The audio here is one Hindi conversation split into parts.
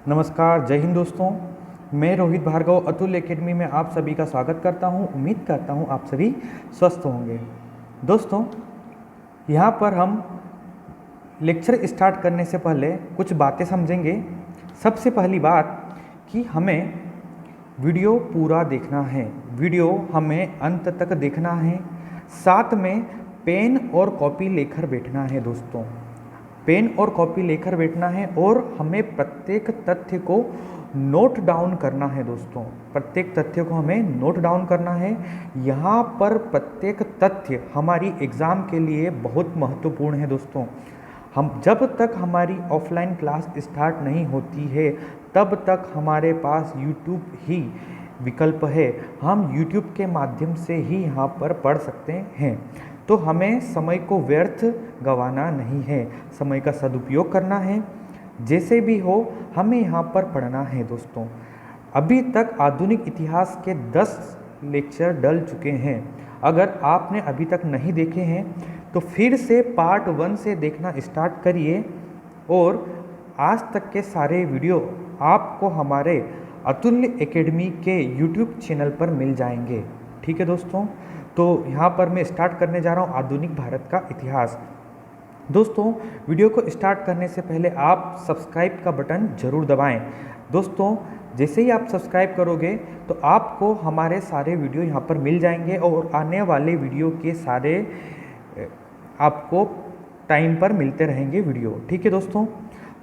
नमस्कार, जय हिंद दोस्तों। मैं रोहित भार्गव अतुल एकेडमी में आप सभी का स्वागत करता हूं। उम्मीद करता हूं आप सभी स्वस्थ होंगे। दोस्तों, यहां पर हम लेक्चर स्टार्ट करने से पहले कुछ बातें समझेंगे। सबसे पहली बात कि हमें वीडियो पूरा देखना है, वीडियो हमें अंत तक देखना है। साथ में पेन और कॉपी लेकर बैठना है दोस्तों, पेन और कॉपी लेकर बैठना है और हमें प्रत्येक तथ्य को नोट डाउन करना है दोस्तों। प्रत्येक तथ्य को हमें नोट डाउन करना है। यहाँ पर प्रत्येक तथ्य हमारी एग्ज़ाम के लिए बहुत महत्वपूर्ण है दोस्तों। हम जब तक हमारी ऑफलाइन क्लास स्टार्ट नहीं होती है तब तक हमारे पास यूट्यूब ही विकल्प है। हम यूट्यूब के माध्यम से ही यहाँ पर पढ़ सकते हैं। तो हमें समय को व्यर्थ गंवाना नहीं है, समय का सदुपयोग करना है। जैसे भी हो हमें यहाँ पर पढ़ना है दोस्तों। अभी तक आधुनिक इतिहास के 10 लेक्चर डल चुके हैं। अगर आपने अभी तक नहीं देखे हैं तो फिर से पार्ट 1 से देखना स्टार्ट करिए और आज तक के सारे वीडियो आपको हमारे अतुल्य एकेडमी के यूट्यूब चैनल पर मिल जाएंगे। ठीक है दोस्तों, तो यहाँ पर मैं स्टार्ट करने जा रहा हूँ आधुनिक भारत का इतिहास। दोस्तों, वीडियो को स्टार्ट करने से पहले आप सब्सक्राइब का बटन ज़रूर दबाएं। दोस्तों, जैसे ही आप सब्सक्राइब करोगे तो आपको हमारे सारे वीडियो यहाँ पर मिल जाएंगे और आने वाले वीडियो के सारे आपको टाइम पर मिलते रहेंगे वीडियो। ठीक है दोस्तों,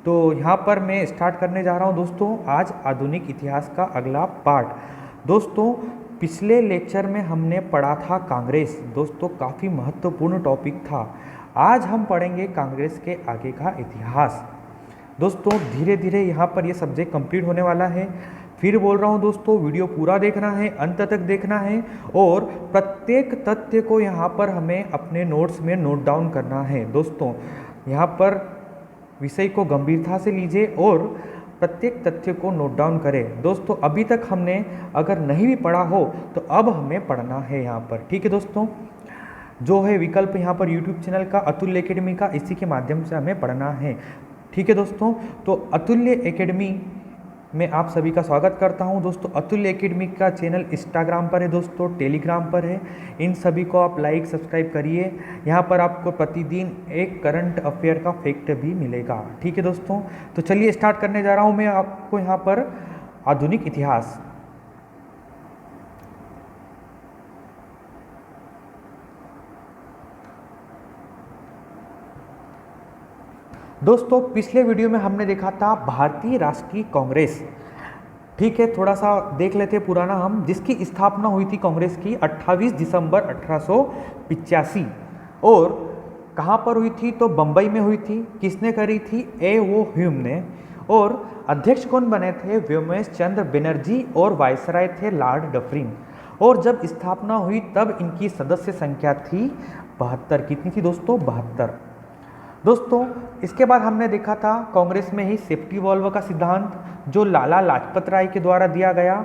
तो यहाँ पर मैं स्टार्ट करने जा रहा हूँ दोस्तों आज आधुनिक इतिहास का अगला पार्ट। दोस्तों, पिछले लेक्चर में हमने पढ़ा था कांग्रेस। दोस्तों, काफ़ी महत्वपूर्ण टॉपिक था। आज हम पढ़ेंगे कांग्रेस के आगे का इतिहास। दोस्तों, धीरे धीरे यहाँ पर ये सब्जेक्ट कंप्लीट होने वाला है। फिर बोल रहा हूँ दोस्तों, वीडियो पूरा देखना है, अंत तक देखना है और प्रत्येक तथ्य को यहाँ पर हमें अपने नोट्स में नोट डाउन करना है। दोस्तों, यहाँ पर विषय को गंभीरता से लीजिए और प्रत्येक तथ्य को नोट डाउन करें। दोस्तों, अभी तक हमने अगर नहीं भी पढ़ा हो तो अब हमें पढ़ना है यहाँ पर। ठीक है दोस्तों, जो है विकल्प यहाँ पर यूट्यूब चैनल का अतुल्य एकेडमी का, इसी के माध्यम से हमें पढ़ना है। ठीक है दोस्तों, तो अतुल्य एकेडमी में आप सभी का स्वागत करता हूं। दोस्तों, अतुल्य एकेडमी का चैनल इंस्टाग्राम पर है दोस्तों, टेलीग्राम पर है। इन सभी को आप लाइक सब्सक्राइब करिए। यहाँ पर आपको प्रतिदिन एक करंट अफेयर का फैक्ट भी मिलेगा। ठीक है दोस्तों, तो चलिए स्टार्ट करने जा रहा हूँ मैं आपको यहाँ पर आधुनिक इतिहास। दोस्तों, पिछले वीडियो में हमने देखा था भारतीय राष्ट्रीय कांग्रेस। ठीक है, थोड़ा सा देख लेते हैं पुराना हम, जिसकी स्थापना हुई थी कांग्रेस की 28 दिसंबर 1885 और कहाँ पर हुई थी तो बम्बई में हुई थी। किसने करी थी? ए.ओ. ह्यूम ने। और अध्यक्ष कौन बने थे? व्योमेश चंद्र बनर्जी और वायसराय थे लॉर्ड डफरिन। और जब स्थापना हुई तब इनकी सदस्य संख्या थी 72। कितनी थी दोस्तों? 72। दोस्तों, इसके बाद हमने देखा था कांग्रेस में ही सेफ्टी वॉल्व का सिद्धांत जो लाला लाजपत राय के द्वारा दिया गया।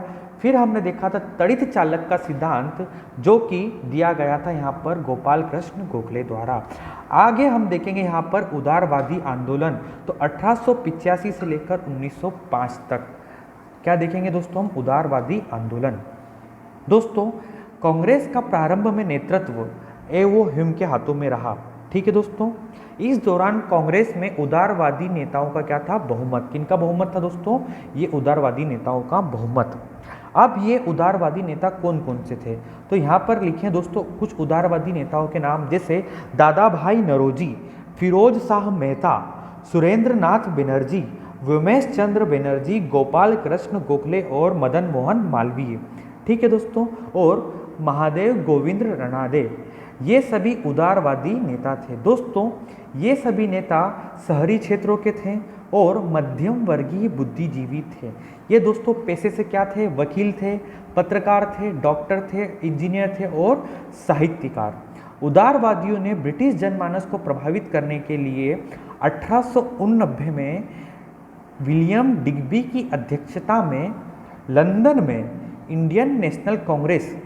फिर हमने देखा था तड़ित चालक का सिद्धांत जो कि दिया गया था यहाँ पर गोपाल कृष्ण गोखले द्वारा। आगे हम देखेंगे यहाँ पर उदारवादी आंदोलन, तो 1885 से लेकर 1905 तक क्या देखेंगे दोस्तों हम? उदारवादी आंदोलन। दोस्तों, कांग्रेस का प्रारंभ में नेतृत्व ए.ओ. ह्यूम के हाथों में रहा। ठीक है दोस्तों, इस दौरान कांग्रेस में उदारवादी नेताओं का क्या था? बहुमत। किनका बहुमत था दोस्तों? ये उदारवादी नेताओं का बहुमत। अब ये उदारवादी नेता कौन कौन से थे तो यहाँ पर लिखे दोस्तों कुछ उदारवादी नेताओं के नाम, जैसे दादा भाई नौरोजी, फिरोज शाह मेहता, सुरेंद्र नाथ बनर्जी, व्योमेश चंद्र बनर्जी, गोपाल कृष्ण गोखले और मदन मोहन मालवीय। ठीक है दोस्तों, और महादेव गोविंद रानाडे, ये सभी उदारवादी नेता थे। दोस्तों, ये सभी नेता शहरी क्षेत्रों के थे और मध्यम वर्गीय बुद्धिजीवी थे। ये दोस्तों पेशे से क्या थे? वकील थे, पत्रकार थे, डॉक्टर थे, इंजीनियर थे और साहित्यकार। उदारवादियों ने ब्रिटिश जनमानस को प्रभावित करने के लिए 1889 में विलियम डिग्बी की अध्यक्षता में लंदन में इंडियन नेशनल कांग्रेस,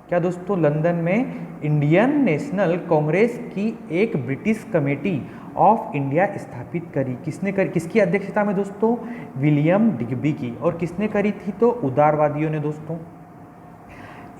क्या दोस्तों? लंदन में इंडियन नेशनल कांग्रेस की एक ब्रिटिश कमेटी ऑफ इंडिया स्थापित करी। किसने करी, किसकी अध्यक्षता में दोस्तों? विलियम डिग्बी की। और किसने करी थी? तो उदारवादियों ने दोस्तों।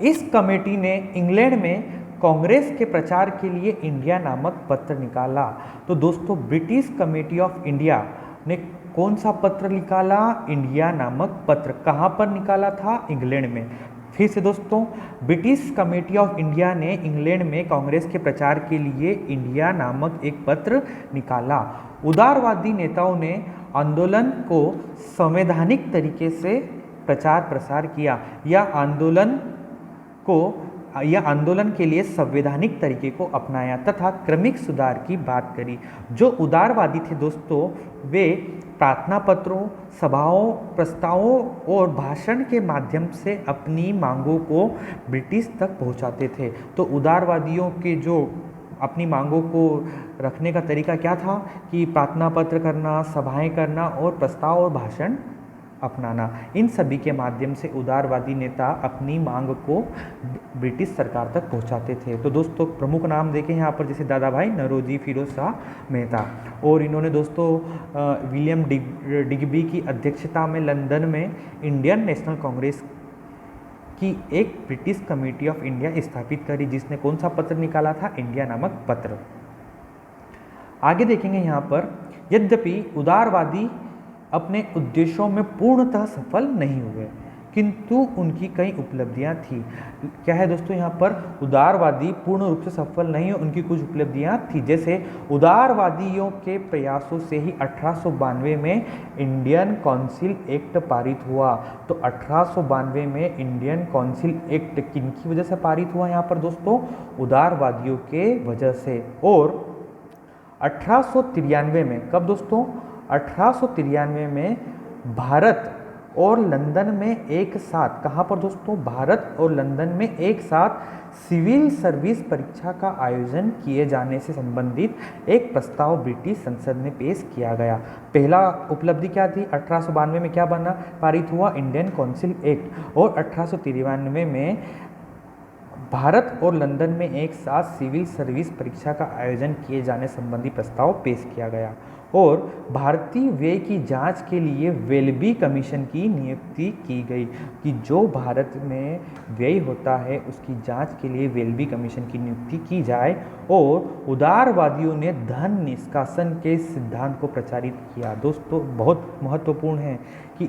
इस कमेटी ने इंग्लैंड में कांग्रेस के प्रचार के लिए इंडिया नामक पत्र निकाला। तो दोस्तों ब्रिटिश कमेटी ऑफ इंडिया ने कौन सा पत्र निकाला? इंडिया नामक पत्र। कहाँ पर निकाला था? इंग्लैंड में। फिर से दोस्तों, ब्रिटिश कमेटी ऑफ इंडिया ने इंग्लैंड में कांग्रेस के प्रचार के लिए इंडिया नामक एक पत्र निकाला। उदारवादी नेताओं ने आंदोलन को संवैधानिक तरीके से प्रचार प्रसार किया, या आंदोलन के लिए संवैधानिक तरीके को अपनाया तथा क्रमिक सुधार की बात करी। जो उदारवादी थे दोस्तों, वे प्रार्थना पत्रों, सभाओं, प्रस्तावों और भाषण के माध्यम से अपनी मांगों को ब्रिटिश तक पहुंचाते थे। तो उदारवादियों के जो अपनी मांगों को रखने का तरीका क्या था कि प्रार्थना पत्र करना, सभाएं करना और प्रस्ताव और भाषण अपनाना। इन सभी के माध्यम से उदारवादी नेता अपनी मांग को ब्रिटिश सरकार तक पहुंचाते थे। तो दोस्तों प्रमुख नाम देखें यहाँ पर, जैसे दादा भाई नौरोजी, फिरोज शाह मेहता। और इन्होंने दोस्तों विलियम डिग्बी की अध्यक्षता में लंदन में इंडियन नेशनल कांग्रेस की एक ब्रिटिश कमेटी ऑफ इंडिया स्थापित करी, जिसने कौन सा पत्र निकाला था? इंडिया नामक पत्र। आगे देखेंगे यहाँ पर, यद्यपि उदारवादी अपने उद्देश्यों में पूर्णतः सफल नहीं हुए, किंतु उनकी कई उपलब्धियां थी। क्या है दोस्तों यहाँ पर? उदारवादी पूर्ण रूप से सफल नहीं हुए, उनकी कुछ उपलब्धियां थी। जैसे उदारवादियों के प्रयासों से ही 1892 में इंडियन काउंसिल एक्ट पारित हुआ। तो 1892 में इंडियन काउंसिल एक्ट किनकी वजह से पारित हुआ? यहाँ पर दोस्तों उदारवादियों के वजह से। और 1893 में, कब दोस्तों? 1893 में भारत और लंदन में एक साथ, कहाँ पर दोस्तों? भारत और लंदन में एक साथ सिविल सर्विस परीक्षा का आयोजन किए जाने से संबंधित एक प्रस्ताव ब्रिटिश संसद में पेश किया गया। पहला उपलब्धि क्या थी? 1892 में क्या बना, पारित हुआ? Indian council act. और 1893 में भारत और लंदन में एक साथ सिविल सर्विस परीक्षा का आयोजन किए जाने संबंधी प्रस्ताव पेश किया गया। और भारतीय व्यय की जांच के लिए वेल्बी कमीशन की नियुक्ति की गई, कि जो भारत में व्यय होता है उसकी जांच के लिए वेल्बी कमीशन की नियुक्ति की जाए। और उदारवादियों ने धन निष्कासन के सिद्धांत को प्रचारित किया। दोस्तों बहुत महत्वपूर्ण है कि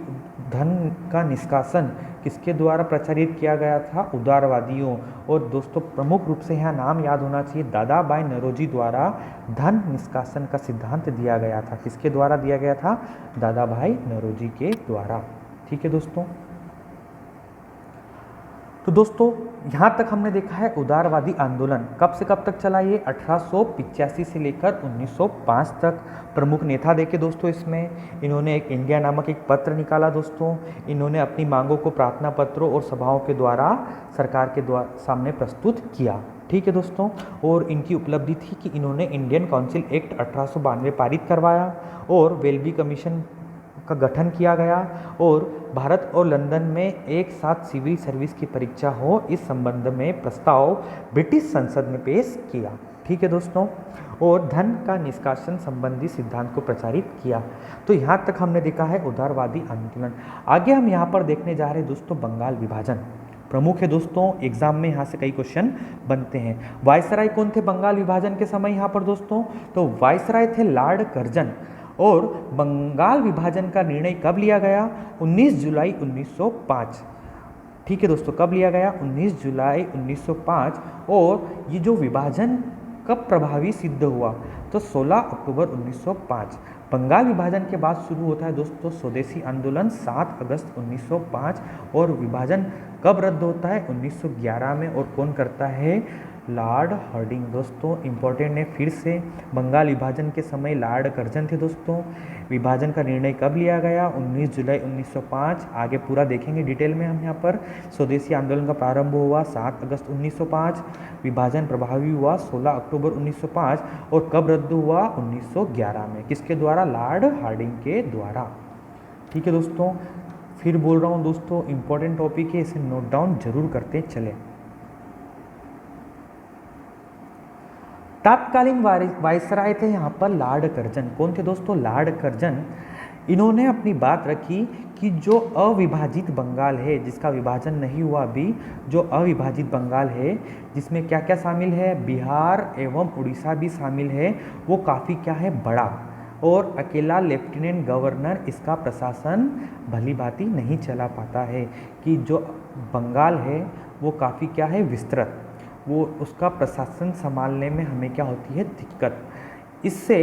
धन का निष्कासन किसके द्वारा प्रचारित किया गया था? उदारवादियों। और दोस्तों प्रमुख रूप से यहाँ नाम याद होना चाहिए, दादा भाई नौरोजी द्वारा धन निष्कासन का सिद्धांत दिया गया था। किसके द्वारा दिया गया था? दादा भाई नौरोजी के द्वारा। ठीक है दोस्तों। तो दोस्तों यहाँ तक हमने देखा है उदारवादी आंदोलन कब से कब तक चला? ये 1885 से लेकर 1905 तक। प्रमुख नेता देखे दोस्तों इसमें, इन्होंने एक इंडिया नामक एक पत्र निकाला दोस्तों। इन्होंने अपनी मांगों को प्रार्थना पत्रों और सभाओं के द्वारा सरकार के सामने प्रस्तुत किया। ठीक है दोस्तों। और इनकी उपलब्धि थी कि इन्होंने इंडियन काउंसिल एक्ट 1892 पारित करवाया और वेल्बी कमीशन का गठन किया गया। और भारत और लंदन में एक साथ सिविल सर्विस की परीक्षा हो, इस संबंध में प्रस्ताव ब्रिटिश संसद में पेश किया। ठीक है दोस्तों। और धन का निष्कासन संबंधी सिद्धांत को प्रचारित किया। तो यहाँ तक हमने देखा है उदारवादी आंदोलन। आगे हम यहाँ पर देखने जा रहे हैं दोस्तों बंगाल विभाजन। प्रमुख है दोस्तों, एग्जाम में यहाँ से कई क्वेश्चन बनते हैं। वायसराय कौन थे बंगाल विभाजन के समय? यहाँ पर दोस्तों तो वायसराय थे लॉर्ड कर्जन। और बंगाल विभाजन का निर्णय कब लिया गया? 19 जुलाई 1905। ठीक है दोस्तों, कब लिया गया? 19 जुलाई 1905। और ये जो विभाजन कब प्रभावी सिद्ध हुआ? तो 16 अक्टूबर 1905। बंगाल विभाजन के बाद शुरू होता है दोस्तों स्वदेशी आंदोलन 7 अगस्त 1905। और विभाजन कब रद्द होता है? 1911 में। और कौन करता है? Lord Hardinge. दोस्तों इंपॉर्टेंट है फिर से, बंगाल विभाजन के समय लॉर्ड कर्जन थे दोस्तों। विभाजन का निर्णय कब लिया गया? 19 जुलाई 1905। आगे पूरा देखेंगे डिटेल में हम यहाँ पर। स्वदेशी आंदोलन का प्रारंभ हुआ 7 अगस्त 1905। विभाजन प्रभावी हुआ 16 अक्टूबर 1905। और कब रद्द हुआ? 1911 में। किसके द्वारा? लॉर्ड हार्डिंग के द्वारा। ठीक है दोस्तों, फिर बोल रहा हूँ दोस्तों इंपॉर्टेंट टॉपिक है, इसे नोट डाउन जरूर करते चले। तत्कालीन वायसराय थे यहाँ पर लॉर्ड कर्जन। कौन थे दोस्तों? Lord Curzon. इन्होंने अपनी बात रखी कि जो अविभाजित बंगाल है, जिसका विभाजन नहीं हुआ अभी, जो अविभाजित बंगाल है जिसमें क्या क्या शामिल है, बिहार एवं उड़ीसा भी शामिल है, वो काफ़ी क्या है, बड़ा, और अकेला लेफ्टिनेंट गवर्नर इसका प्रशासन भली भांति नहीं चला पाता है, कि जो बंगाल है वो काफ़ी क्या है, विस्तृत, वो उसका प्रशासन संभालने में हमें क्या होती है, दिक्कत। इससे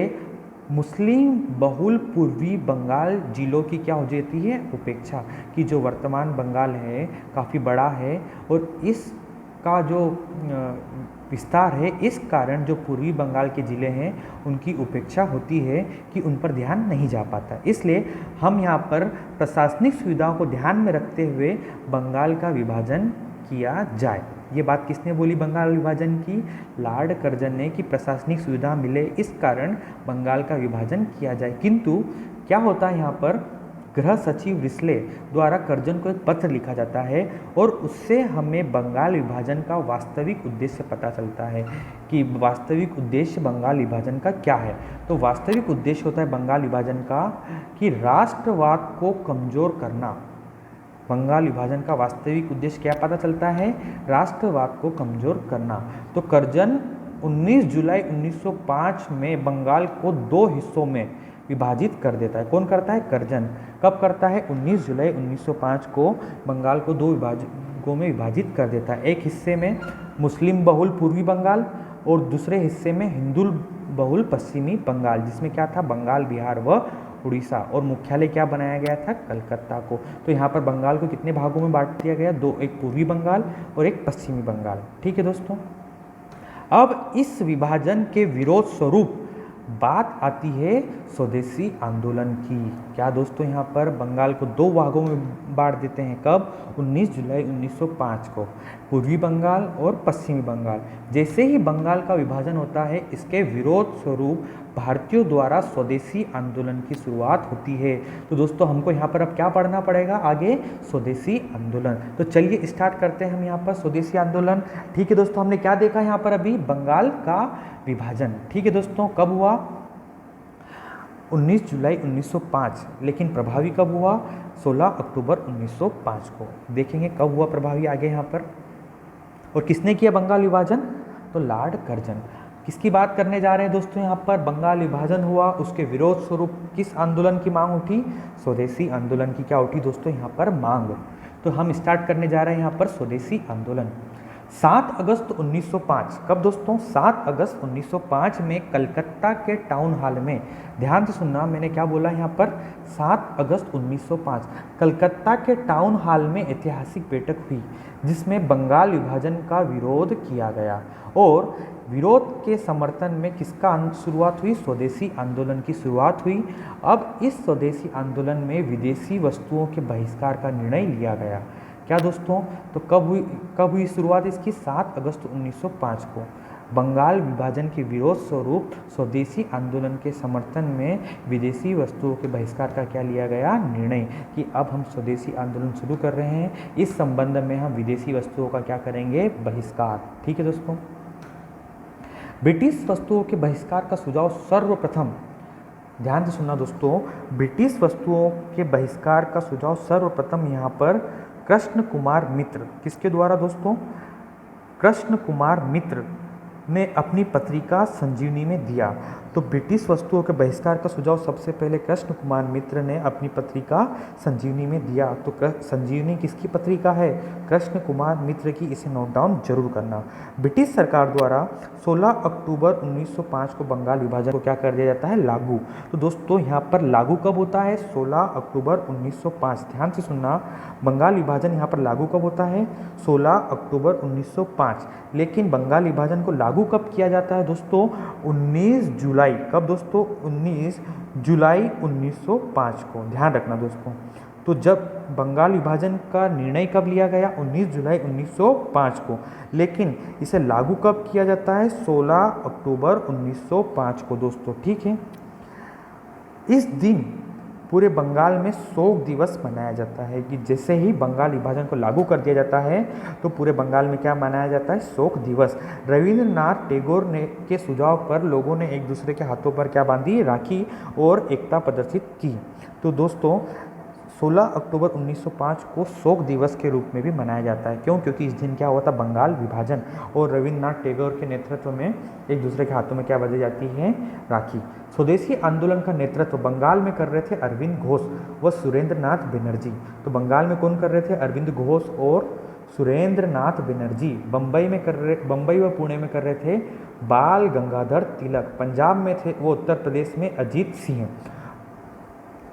मुस्लिम बहुल पूर्वी बंगाल जिलों की क्या हो जाती है, उपेक्षा, कि जो वर्तमान बंगाल है काफ़ी बड़ा है और इसका जो विस्तार है, इस कारण जो पूर्वी बंगाल के ज़िले हैं उनकी उपेक्षा होती है, कि उन पर ध्यान नहीं जा पाता। इसलिए हम यहाँ पर प्रशासनिक सुविधाओं को ध्यान में रखते हुए बंगाल का विभाजन किया जाए। ये बात किसने बोली बंगाल विभाजन की? लॉर्ड कर्जन ने, कि प्रशासनिक सुविधा मिले इस कारण बंगाल का विभाजन किया जाए। किंतु क्या होता है, यहाँ पर गृह सचिव रिस्ले द्वारा कर्जन को एक पत्र लिखा जाता है और उससे हमें बंगाल विभाजन का वास्तविक उद्देश्य पता चलता है, कि वास्तविक उद्देश्य बंगाल विभाजन का क्या है। तो वास्तविक उद्देश्य होता है बंगाल विभाजन का कि राष्ट्रवाद को कमज़ोर करना। बंगाल विभाजन का वास्तविक उद्देश्य क्या पता चलता है? राष्ट्रवाद को कमज़ोर करना। तो कर्जन 19 जुलाई 1905 में बंगाल को 2 हिस्सों में विभाजित कर देता है। कौन करता है? कर्जन। कब करता है? 19 जुलाई 1905 को बंगाल को 2 विभागों में विभाजित कर देता है। एक हिस्से में मुस्लिम बहुल पूर्वी बंगाल और दूसरे हिस्से में हिंदू बहुल पश्चिमी बंगाल, जिसमें क्या था, बंगाल, बिहार व उड़ीसा, और मुख्यालय क्या बनाया गया था? कलकत्ता को। तो यहाँ पर बंगाल को कितने भागों में बांट दिया गया? 2, एक पूर्वी बंगाल और एक पश्चिमी बंगाल। ठीक है दोस्तों। अब इस विभाजन के विरोध स्वरूप बात आती है स्वदेशी आंदोलन की। क्या दोस्तों, यहाँ पर बंगाल को 2 भागों में बांट देते हैं। कब? 19 जुलाई 1905 को, पूर्वी बंगाल और पश्चिमी बंगाल। जैसे ही बंगाल का विभाजन होता है, इसके विरोध स्वरूप भारतीयों द्वारा स्वदेशी आंदोलन की शुरुआत होती है। तो दोस्तों हमको यहाँ पर अब क्या पढ़ना पड़ेगा आगे? स्वदेशी आंदोलन। तो चलिए स्टार्ट करते हैं हम यहाँ पर स्वदेशी आंदोलन। ठीक है दोस्तों, हमने क्या देखा यहाँ पर अभी? बंगाल का विभाजन। ठीक है दोस्तों, कब हुआ? 19 जुलाई 1905। लेकिन प्रभावी कब हुआ? 16 अक्टूबर 1905 को। देखेंगे कब हुआ प्रभावी आगे यहाँ पर। और किसने किया बंगाल विभाजन? तो लॉर्ड कर्जन। किसकी बात करने जा रहे हैं दोस्तों यहाँ पर? बंगाल विभाजन हुआ, उसके विरोध स्वरूप किस आंदोलन की मांग उठी? स्वदेशी आंदोलन की क्या उठी दोस्तों यहाँ पर? मांग। तो हम स्टार्ट करने जा रहे हैं यहाँ पर स्वदेशी आंदोलन। 7 अगस्त 1905। कब दोस्तों? 7 अगस्त 1905 में कलकत्ता के टाउन हॉल में, ध्यान से सुनना, मैंने क्या बोला यहाँ पर? 7 अगस्त 1905 कलकत्ता के टाउन हॉल में ऐतिहासिक बैठक हुई, जिसमें बंगाल विभाजन का विरोध किया गया। और विरोध के समर्थन में किसका शुरुआत हुई? स्वदेशी आंदोलन की शुरुआत हुई। अब इस स्वदेशी आंदोलन में विदेशी वस्तुओं के बहिष्कार का निर्णय लिया गया। क्या दोस्तों? तो कब हुई शुरुआत इसकी? 7 अगस्त 1905 को। बंगाल विभाजन के विरोध स्वरूप स्वदेशी आंदोलन के समर्थन में विदेशी वस्तुओं के बहिष्कार का क्या लिया गया? निर्णय, कि अब हम स्वदेशी आंदोलन शुरू कर रहे हैं, इस संबंध में हम विदेशी वस्तुओं का क्या करेंगे? बहिष्कार। ठीक है दोस्तों। ब्रिटिश वस्तुओं के बहिष्कार का सुझाव सर्वप्रथम, ध्यान से सुनना दोस्तों, ब्रिटिश वस्तुओं के बहिष्कार का सुझाव सर्वप्रथम यहाँ पर कृष्ण कुमार मित्र, किसके द्वारा दोस्तों? कृष्ण कुमार मित्र ने अपनी पत्रिका संजीवनी में दिया। तो ब्रिटिश वस्तुओं के बहिष्कार का सुझाव सबसे पहले कृष्ण कुमार मित्र ने अपनी पत्रिका संजीवनी में दिया। तो संजीवनी किसकी पत्रिका है? कृष्ण कुमार मित्र की। इसे नोट डाउन जरूर करना। ब्रिटिश सरकार द्वारा 16 अक्टूबर 1905 को बंगाल विभाजन को क्या कर दिया जाता है? लागू। तो दोस्तों यहाँ पर लागू कब होता है? 16 अक्टूबर 1905। ध्यान से सुनना, बंगाल विभाजन यहाँ पर लागू कब होता है? 16 अक्टूबर 1905। लेकिन बंगाल विभाजन को लागू कब किया जाता है दोस्तों? 19 जुलाई। कब दोस्तों? 19 जुलाई 1905 को। ध्यान रखना दोस्तों। तो जब बंगाल विभाजन का निर्णय कब लिया गया? 19 जुलाई 1905 को। लेकिन इसे लागू कब किया जाता है? 16 अक्टूबर 1905 को दोस्तों। ठीक है। इस दिन पूरे बंगाल में शोक दिवस मनाया जाता है कि जैसे ही बंगाल विभाजन को लागू कर दिया जाता है तो पूरे बंगाल में क्या मनाया जाता है, शोक दिवस। रविंद्रनाथ टैगोर ने के सुझाव पर लोगों ने एक दूसरे के हाथों पर क्या बांधी, राखी, और एकता प्रदर्शित की। तो दोस्तों 16 अक्टूबर 1905 को शोक दिवस के रूप में भी मनाया जाता है। क्यों? क्योंकि इस दिन क्या हुआ था, बंगाल विभाजन, और रविंद्रनाथ टैगोर के नेतृत्व में एक दूसरे के हाथों में क्या बांधी जाती है, राखी। स्वदेशी आंदोलन का नेतृत्व बंगाल में कर रहे थे अरविंद घोष व सुरेंद्रनाथ बनर्जी। तो बंगाल में कौन कर रहे थे, अरविंद घोष और सुरेंद्रनाथ बनर्जी। बम्बई व पुणे में कर रहे थे बाल गंगाधर तिलक। पंजाब में थे वो, उत्तर प्रदेश में अजीत सिंह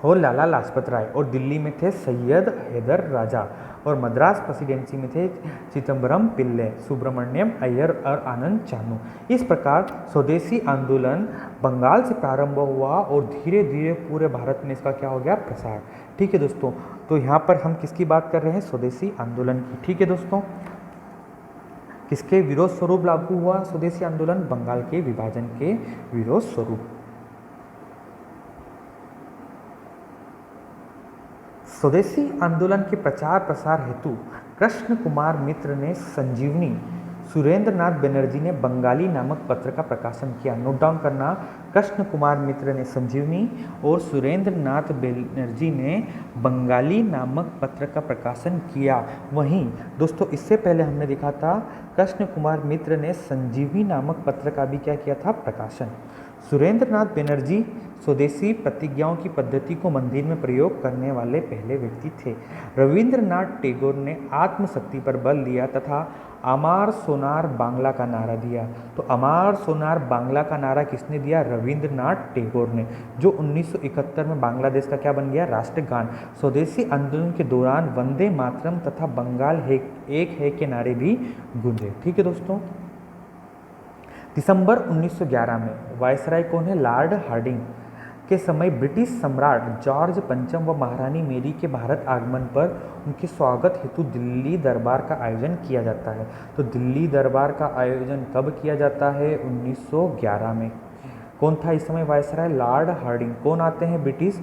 और लाला लाजपत राय, और दिल्ली में थे सैयद हैदर राजा, और मद्रास प्रेसिडेंसी में थे चिदम्बरम पिल्ले, सुब्रमण्यम अय्यर और आनंद चानू। इस प्रकार स्वदेशी आंदोलन बंगाल से प्रारंभ हुआ और धीरे धीरे पूरे भारत में इसका क्या हो गया, प्रसार। ठीक है दोस्तों, तो यहाँ पर हम किसकी बात कर रहे हैं, स्वदेशी आंदोलन की। ठीक है दोस्तों, किसके विरोध स्वरूप लागू हुआ स्वदेशी आंदोलन, बंगाल के विभाजन के विरोध स्वरूप। स्वदेशी आंदोलन के प्रचार प्रसार हेतु कृष्ण कुमार मित्र ने संजीवनी, सुरेंद्रनाथ बनर्जी ने बंगाली नामक पत्र का प्रकाशन किया। नोट डाउन करना, कृष्ण कुमार मित्र ने संजीवनी और सुरेंद्रनाथ बनर्जी ने बंगाली नामक पत्र का प्रकाशन किया। वहीं दोस्तों इससे पहले हमने देखा था कृष्ण कुमार मित्र ने संजीवनी नामक पत्र का भी क्या किया था, प्रकाशन। सुरेंद्रनाथ बनर्जी स्वदेशी प्रतिज्ञाओं की पद्धति को मंदिर में प्रयोग करने वाले पहले व्यक्ति थे। रविंद्रनाथ टैगोर ने आत्मशक्ति पर बल दिया तथा अमार सोनार बांग्ला का नारा दिया। तो अमार सोनार बांग्ला का नारा किसने दिया, रविंद्रनाथ टैगोर ने, जो 1971 में बांग्लादेश का क्या बन गया, राष्ट्रगान। स्वदेशी आंदोलन के दौरान वंदे मातरम तथा बंगाल है एक है के नारे भी गूंजे। ठीक है दोस्तों, दिसंबर 1911 में वायसराय कौन है, लॉर्ड हार्डिंग के समय ब्रिटिश सम्राट जॉर्ज पंचम व महारानी मेरी के भारत आगमन पर उनके स्वागत हेतु दिल्ली दरबार का आयोजन किया जाता है। तो दिल्ली दरबार का आयोजन कब किया जाता है, 1911 में। कौन था इस समय वायसराय, लॉर्ड हार्डिंग। कौन आते हैं, ब्रिटिश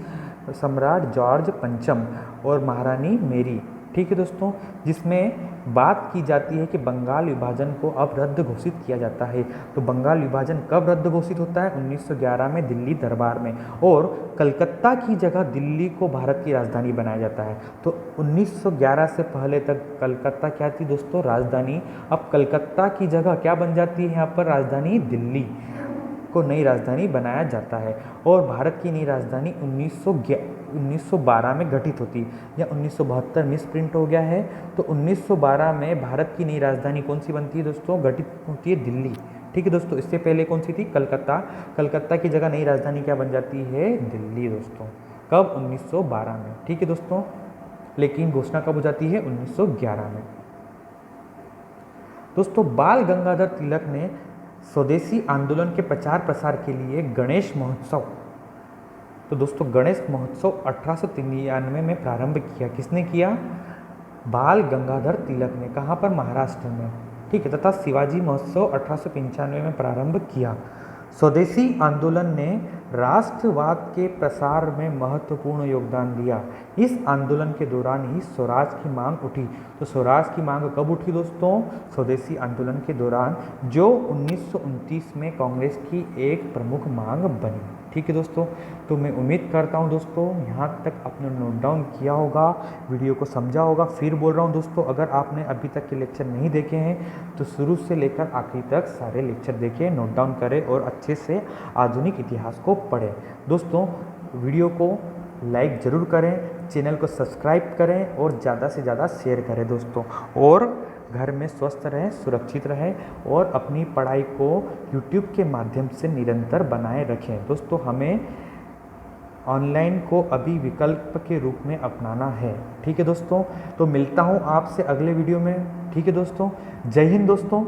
सम्राट जॉर्ज पंचम और महारानी मेरी। ठीक है दोस्तों, जिसमें बात की जाती है कि बंगाल विभाजन को अब रद्द घोषित किया जाता है। तो बंगाल विभाजन कब रद्द घोषित होता है, 1911 में दिल्ली दरबार में, और कलकत्ता की जगह दिल्ली को भारत की राजधानी बनाया जाता है। तो 1911 से पहले तक कलकत्ता क्या थी दोस्तों, राजधानी। अब कलकत्ता की जगह क्या बन जाती है यहाँ पर, राजधानी दिल्ली को नई राजधानी बनाया जाता है। और भारत की नई राजधानी 1912 में गठित होती है, या 1972 मिस प्रिंट हो गया है। तो 1912 में भारत की नई राजधानी कौन सी बनती है दोस्तों, गठित होती है दिल्ली। ठीक है दोस्तों, इससे पहले कौन सी थी, कलकत्ता। कलकत्ता की जगह नई राजधानी क्या बन जाती है, दिल्ली दोस्तों। कब, 1912 में। ठीक है दोस्तों, लेकिन घोषणा कब हो जाती है, 1911 में। दोस्तों बाल गंगाधर तिलक ने स्वदेशी आंदोलन के प्रचार प्रसार के लिए गणेश महोत्सव, तो दोस्तों गणेश महोत्सव 1893 में प्रारंभ किया। किसने किया, बाल गंगाधर तिलक ने। कहाँ पर, महाराष्ट्र में। ठीक है, तथा शिवाजी महोत्सव 1895 में प्रारंभ किया। स्वदेशी आंदोलन ने राष्ट्रवाद के प्रसार में महत्वपूर्ण योगदान दिया। इस आंदोलन के दौरान ही स्वराज की मांग उठी। तो स्वराज की मांग कब उठी दोस्तों, स्वदेशी आंदोलन के दौरान, जो 1929 में कांग्रेस की एक प्रमुख मांग बनी। ठीक है दोस्तों, तो मैं उम्मीद करता हूं दोस्तों यहाँ तक आपने नोट डाउन किया होगा, वीडियो को समझा होगा। फिर बोल रहा हूँ दोस्तों, अगर आपने अभी तक के लेक्चर नहीं देखे हैं तो शुरू से लेकर आखिरी तक सारे लेक्चर देखें, नोट डाउन करें और अच्छे से आधुनिक इतिहास को पढ़ें। दोस्तों वीडियो को लाइक ज़रूर करें, चैनल को सब्सक्राइब करें और ज़्यादा से ज़्यादा शेयर करें दोस्तों। और घर में स्वस्थ रहें, सुरक्षित रहें और अपनी पढ़ाई को YouTube के माध्यम से निरंतर बनाए रखें। दोस्तों हमें ऑनलाइन को अभी विकल्प के रूप में अपनाना है। ठीक है दोस्तों, तो मिलता हूँ आपसे अगले वीडियो में। ठीक है दोस्तों, जय हिंद दोस्तों।